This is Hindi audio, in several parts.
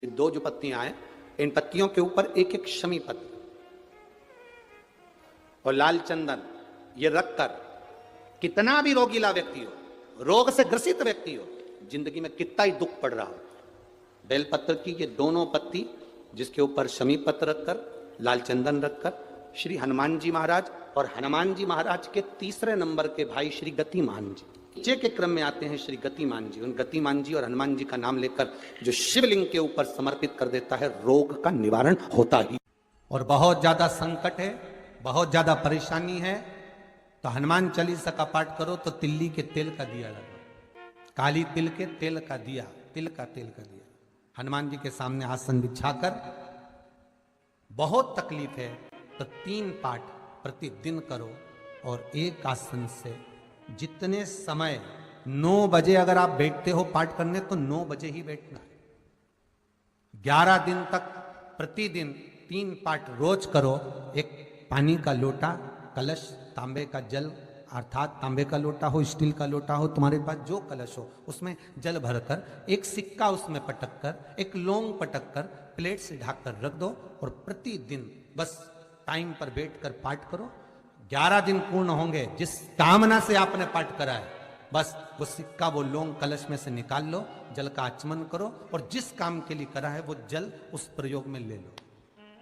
दो जो पत्तियां हैं, इन पत्तियों के ऊपर एक एक शमी पत्र और लाल चंदन ये रखकर कितना भी रोगीला व्यक्ति हो, रोग से ग्रसित व्यक्ति हो, जिंदगी में कितना ही दुख पड़ रहा हो, बेलपत्र की ये दोनों पत्ती जिसके ऊपर शमी पत्र रखकर लाल चंदन रखकर श्री हनुमान जी महाराज और हनुमान जी महाराज के तीसरे नंबर के भाई श्री गतिमान जी नीचे के क्रम में आते हैं श्री गतिमान जी। उन गतिमान जी और हनुमान जी का नाम लेकर जो शिवलिंग के ऊपर समर्पित कर देता है, रोग का निवारण होता ही। और बहुत ज्यादा संकट है, बहुत ज्यादा परेशानी है, तो हनुमान चालीसा का पाठ करो तो तिल्ली के तेल का दिया लगाओ, काली तिल के तेल का दिया, तिल का तेल का दिया हनुमान जी के सामने आसन बिछाकर। बहुत तकलीफ है तो 3 पाठ प्रतिदिन करो और एक आसन से जितने समय 9 बजे अगर आप बैठते हो पाठ करने तो 9 बजे ही बैठना है। 11 दिन तक प्रतिदिन 3 पाठ रोज करो। एक पानी का लोटा, कलश, तांबे का जल अर्थात तांबे का लोटा हो, स्टील का लोटा हो, तुम्हारे पास जो कलश हो उसमें जल भरकर एक सिक्का उसमें पटक कर, एक लौंग पटक कर प्लेट से ढक कर रख दो और प्रतिदिन बस टाइम पर बैठकर पाठ करो। 11 दिन पूर्ण होंगे, जिस कामना से आपने पाठ करा है बस वो सिक्का, वो लौंग कलश में से निकाल लो, जल का आचमन करो और जिस काम के लिए करा है वो जल उस प्रयोग में ले लो।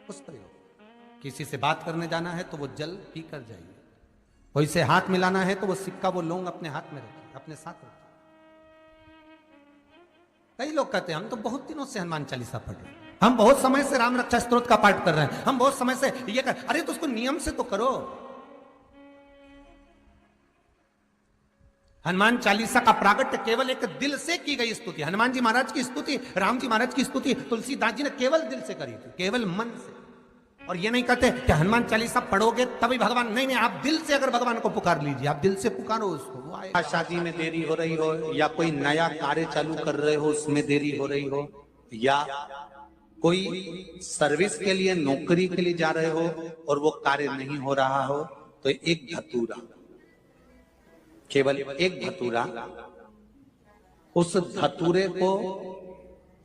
उस प्रयोग, किसी से बात करने जाना है तो वो जल पी कर जाइए, कोई से हाथ मिलाना है तो वो सिक्का, वो लौंग अपने हाथ में रखिए, अपने साथ रखिए। कई लोग कहते हैं हम तो बहुत दिनों से हनुमान चालीसा पढ़ रहे हैं, हम बहुत समय से राम रक्षा स्तोत्र का पाठ कर रहे हैं, हम बहुत समय से ये कर, अरे तो उसको नियम से तो करो। हनुमान चालीसा का प्रागट्य केवल एक दिल से की गई स्तुति, हनुमान जी महाराज की स्तुति, राम जी महाराज की स्तुति तुलसीदास जी ने केवल दिल से करी थी, केवल मन से। और ये नहीं कहते कि हनुमान चालीसा पढ़ोगे तभी भगवान, नहीं, आप दिल से अगर भगवान को पुकार लीजिए, आप दिल से पुकारो उसको, वो आएगा। शादी में देरी हो रही हो या कोई नया कार्य चालू कर रहे हो उसमें देरी हो रही हो, या कोई सर्विस के लिए, नौकरी के लिए जा रहे हो और वो कार्य नहीं हो रहा हो, तो एक धतूरा, केवल एक धतूरा, उस धतूरे को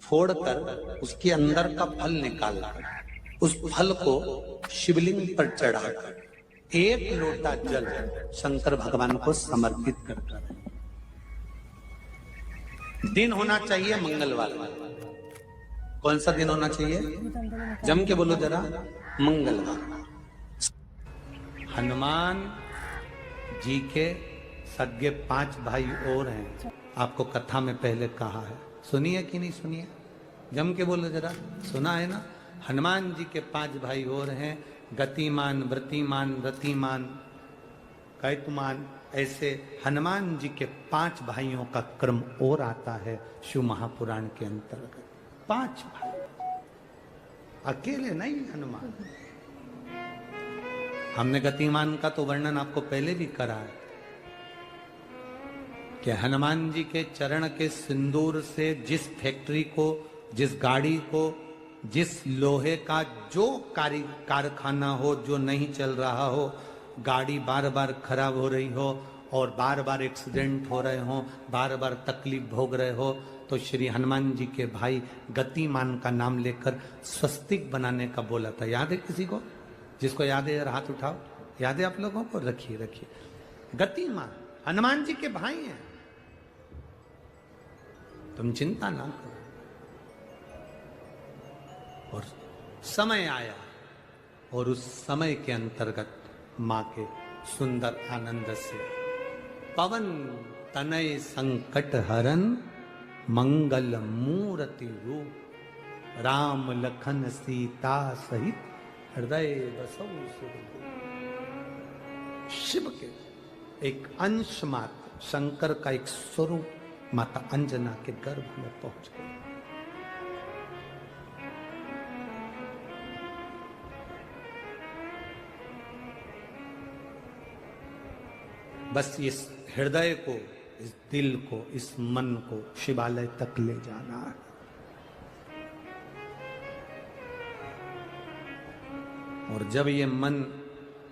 फोड़कर उसके अंदर का फल निकालकर उस फल को शिवलिंग पर चढ़ाकर 1 लोटा जल शंकर भगवान को समर्पित करकर, दिन होना चाहिए मंगलवार। कौन सा दिन होना चाहिए? जम के बोलो जरा, मंगलवार। हनुमान जी के सगे 5 भाई और हैं, आपको कथा में पहले कहा है, सुनिए कि नहीं सुनिए? जम के बोलो जरा, सुना है ना? हनुमान जी के 5 भाई और हैं, गतिमान, व्रतिमान, रतिमान, कैतुमान, ऐसे हनुमान जी के 5 भाइयों का क्रम और आता है शिव महापुराण के अंतर्गत। 5 भाई, अकेले नहीं हनुमान। हमने गतिमान का तो वर्णन आपको पहले भी करा है कि हनुमान जी के चरण के सिंदूर से जिस फैक्ट्री को, जिस गाड़ी को, जिस लोहे का जो कारखाना हो जो नहीं चल रहा हो, गाड़ी बार बार खराब हो रही हो और बार बार एक्सीडेंट हो रहे हो, बार बार तकलीफ भोग रहे हो, तो श्री हनुमान जी के भाई गतिमान का नाम लेकर स्वस्तिक बनाने का बोला था। याद है किसी को? जिसको याद है हाथ उठाओ। याद है आप लोगों को? रखिए रखिए। गतिमान हनुमान जी के भाई हैं, तुम चिंता ना करो। और समय आया और उस समय के अंतर्गत मां के सुंदर आनंद से पवन तनय संकट हरन मंगल मूर्ति रूप राम लखन सीता सहित हृदय बसौ सुरभूप। शिव के एक अंश मात्र, शंकर का एक स्वरूप माता अंजना के गर्भ में पहुंच गए। बस इस हृदय को, इस दिल को, इस मन को शिवालय तक ले जाना है। और जब ये मन,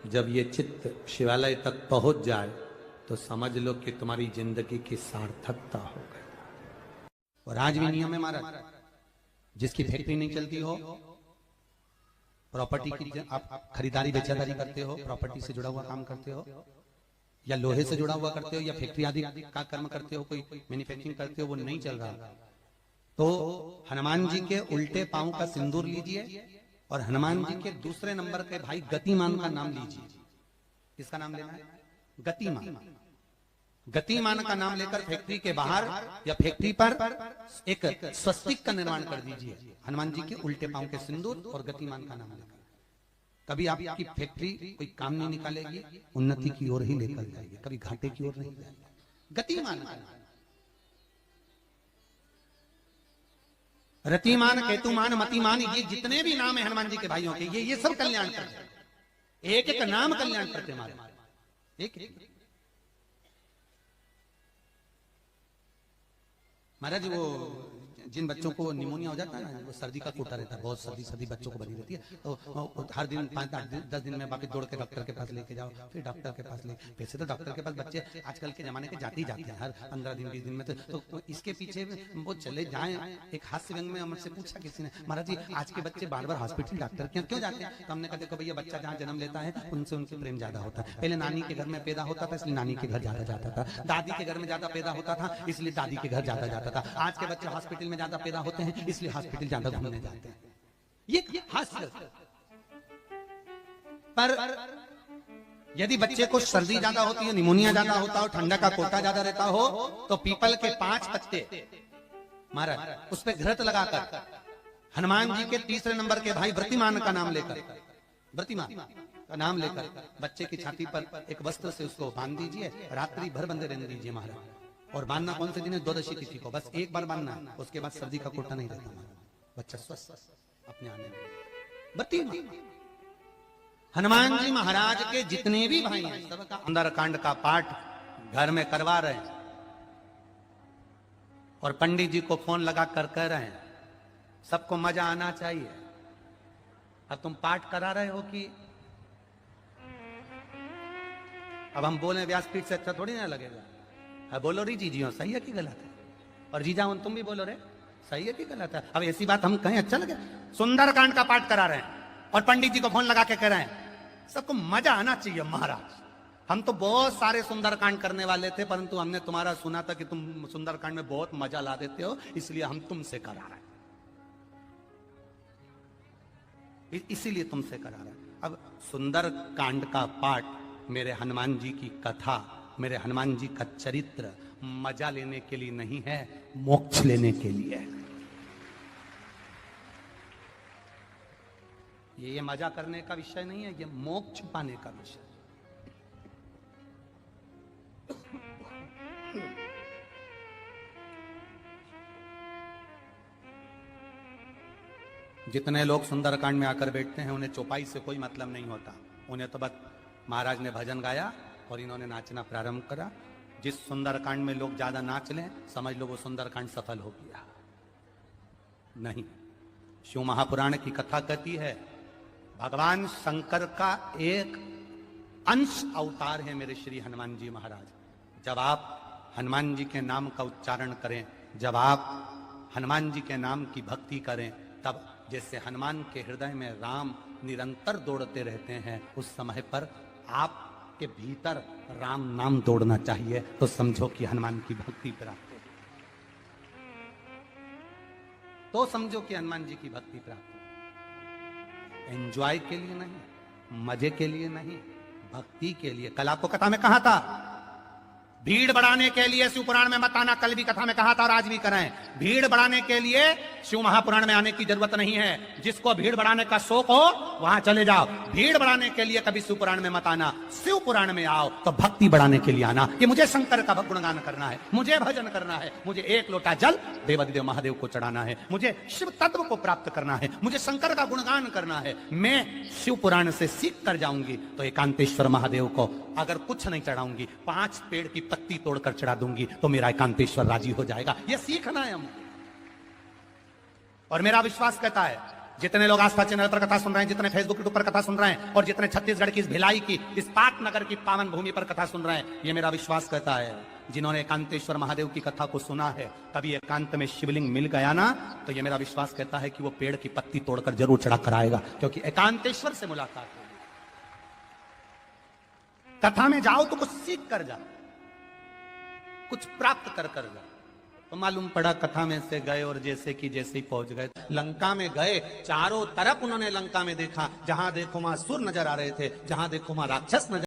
जब ये चित्त शिवालय तक पहुंच जाए तो समझ लो कि तुम्हारी जिंदगी की सार्थकता हो गई। और आज भी नियम है महाराज, जिसकी फैक्ट्री नहीं चलती हो, प्रॉपर्टी की आप खरीदारी बेचादारी करते हो, प्रॉपर्टी से जुड़ा हुआ काम करते हो, या लोहे से जुड़ा हुआ करते हो, या फैक्ट्री आदि का कर्म करते हो, कोई मैन्युफैक्चरिंग करते हो, वो नहीं चल रहा, तो हनुमान जी के उल्टे पांव का सिंदूर लीजिए और हनुमान जी के दूसरे नंबर के भाई गतिमान का नाम लीजिए। किसका नाम लेना है? गतिमान। गतिमान का नाम लेकर फैक्ट्री के बाहर या फैक्ट्री पर एक स्वस्तिक का निर्माण कर दीजिए, हनुमान जी के उल्टे पांव के सिंदूर और गतिमान का नाम लेकर। कभी आपकी फैक्ट्री कोई काम नहीं निकालेगी, उन्नति की ओर ही लेकर जाएगी, कभी घाटे की ओर नहीं जाएगी। गतिमान, रतिमान, केतुमान, मतिमान, ये जितने भी नाम है हनुमान जी के भाइयों के, ये सब कल्याण करते हैं। एक एक नाम कल्याण करते हमारे, एक महाराज। वो जिन बच्चों को निमोनिया हो जाता है ना, वो सर्दी का कोटा रहता है, बहुत सर्दी बच्चों को बनी रहती है, तो हर दिन 5-10 दिन में वापस दौड़ के डॉक्टर के पास लेके जाओ, फिर डॉक्टर के पास ले। वैसे तो डॉक्टर के पास बच्चे आजकल के जमाने के जाते ही जाते हैं, हर 15 दिन 20 दिन में। तो इसके पीछे वो चले जाए। एक हास्य व्यंग में हमसे पूछा किसी ने, महाराज जी आज के बच्चे बार बार हॉस्पिटल डॉक्टर के क्यों जाते हैं? तो हमने कहा देखो भैया, बच्चा जहाँ जन्म लेता है उनसे उनसे प्रेम ज्यादा होता है। पहले नानी के घर में पैदा होता था, इसलिए नानी के घर ज्यादा जाता था। दादी के घर में ज्यादा पैदा होता था, इसलिए दादी के घर ज्यादा जाता था। आज के बच्चे हॉस्पिटल में ज्यादा पैदा होते हैं, इसलिए हॉस्पिटल ज्यादा घूमने जाते हैं। ये हास्य। पर यदि बच्चे को सर्दी ज्यादा होती है, निमोनिया ज्यादा होता हो, ठंडा का कोटा ज्यादा रहता हो, तो पीपल के 5 पत्ते महाराज उस पर घृत लगाकर हनुमान जी के तीसरे नंबर के भाई व्रतिमान का नाम लेकर, व्रतिमान का नाम लेकर बच्चे की छाती पर एक वस्त्र से उसको बांध दीजिए, रात्रि भर बंधे रहने दीजिए महाराज। और बांधना कौन से दिन है? द्वादशी तिथि को, बस एक बार बांधना, उसके बाद सर्दी का कोटा नहीं रहता, बच्चा स्वस्थ अपने आने में। हनुमान जी महाराज के जितने भी भाई हैं सबका सुंदरकांड का पाठ घर में करवा रहे हैं, और पंडित जी को फोन लगा कर कह रहे हैं सबको मजा आना चाहिए। अब तुम पाठ करा रहे हो कि अब हम बोले व्यासपीठ से अच्छा थोड़ी ना लगेगा। बोलो री जीजियो सही है कि गलत है? और जीजा तुम भी बोलो रे सही है कि गलत है? अब ऐसी बात हम कहें अच्छा लगे? सुंदरकांड का पाठ करा रहे हैं और पंडित जी को फोन लगा के कह रहे हैं सबको मजा आना चाहिए महाराज। हम तो बहुत सारे सुंदरकांड करने वाले थे, परंतु हमने तुम्हारा सुना था कि तुम सुंदरकांड में बहुत मजा ला देते हो, इसलिए हम तुमसे करा रहे हैं, इसीलिए तुमसे करा रहे हैं। अब सुंदरकांड का पाठ मेरे हनुमान जी की कथा, मेरे हनुमान जी का चरित्र मजा लेने के लिए नहीं है, मोक्ष लेने के लिए है। ये मजा करने का विषय नहीं है, ये मोक्ष पाने का विषय। जितने लोग सुंदरकांड में आकर बैठते हैं उन्हें चौपाई से कोई मतलब नहीं होता, उन्हें तो बस महाराज ने भजन गाया और इन्होंने नाचना प्रारंभ करा। जिस सुंदरकांड में लोग ज्यादा नाच लें समझ लो वो सुंदरकांड सफल हो गया। नहीं, शिव महापुराण की कथा कहती है भगवान शंकर का एक अंश अवतार है मेरे श्री हनुमान जी महाराज। जब आप हनुमान जी के नाम का उच्चारण करें, जब आप हनुमान जी के नाम की भक्ति करें, तब जैसे हनुमान के हृदय में राम निरंतर दौड़ते रहते हैं, उस समय पर आपके भीतर राम नाम दौड़ना चाहिए, तो समझो कि हनुमान की भक्ति प्राप्त हो, तो समझो कि हनुमान जी की भक्ति प्राप्त हो। एंजॉय के लिए नहीं, मजे के लिए नहीं, भक्ति के लिए। कल आपको कथा में कहा था भीड़ बढ़ाने के लिए शिव पुराण में मत आना, कल भी कथा में कहा था और आज भी कराएं। भीड़ बढ़ाने के लिए शिव महापुराण में आने की जरूरत नहीं है। जिसको भीड़ बढ़ाने का शौक हो वहां चले जाओ। भीड़ बढ़ाने के लिए कभी शिव पुराण में मत आना, शिव पुराण में आओ तो भक्ति बढ़ाने के लिए आना कि मुझे शंकर का गुणगान करना है, मुझे भजन करना है, मुझे एक लोटा जल देवादिदेव महादेव को चढ़ाना है, मुझे शिव तत्व को प्राप्त करना है, मुझे शंकर का गुणगान करना है। मैं शिव पुराण से सीख कर जाऊंगी तो एकांतेश्वर महादेव को अगर कुछ नहीं चढ़ाऊंगी, 5 पेड़ की पत्ती तोड़कर चढ़ा दूंगी तो मेरा एकांतेश्वर राजी हो जाएगा। यह सीखना है हम। और मेरा विश्वास कहता है जितने लोग आस्था चैनल पर कथा सुन रहे हैं, जितने फेसबुक यूट्यूब पर कथा सुन रहे हैं, और जितने छत्तीसगढ़ की इस भिलाई की, इस पाटनगर की पावन भूमि पर कथा सुन रहे हैं, ये मेरा विश्वास कहता है, जिन्होंने एकांतेश्वर महादेव की कथा को सुना है, कभी एकांत में शिवलिंग मिल गया ना, तो ये मेरा विश्वास कहता है कि वो पेड़ की पत्ती तोड़कर जरूर चढ़ा कर आएगा, क्योंकि एकांतेश्वर से मुलाकात होगी। कथा में जाओ तो कुछ सीख कर जाओ, कुछ प्राप्त कर कर जाओ। तो मालूम पड़ा कथा में से गए और जैसे कि जैसे ही पहुंच गए लंका में गए, चारों तरफ उन्होंने लंका में देखा, जहां देखो वहां सुर नजर आ रहे थे, जहां देखो वहां राक्षस नजर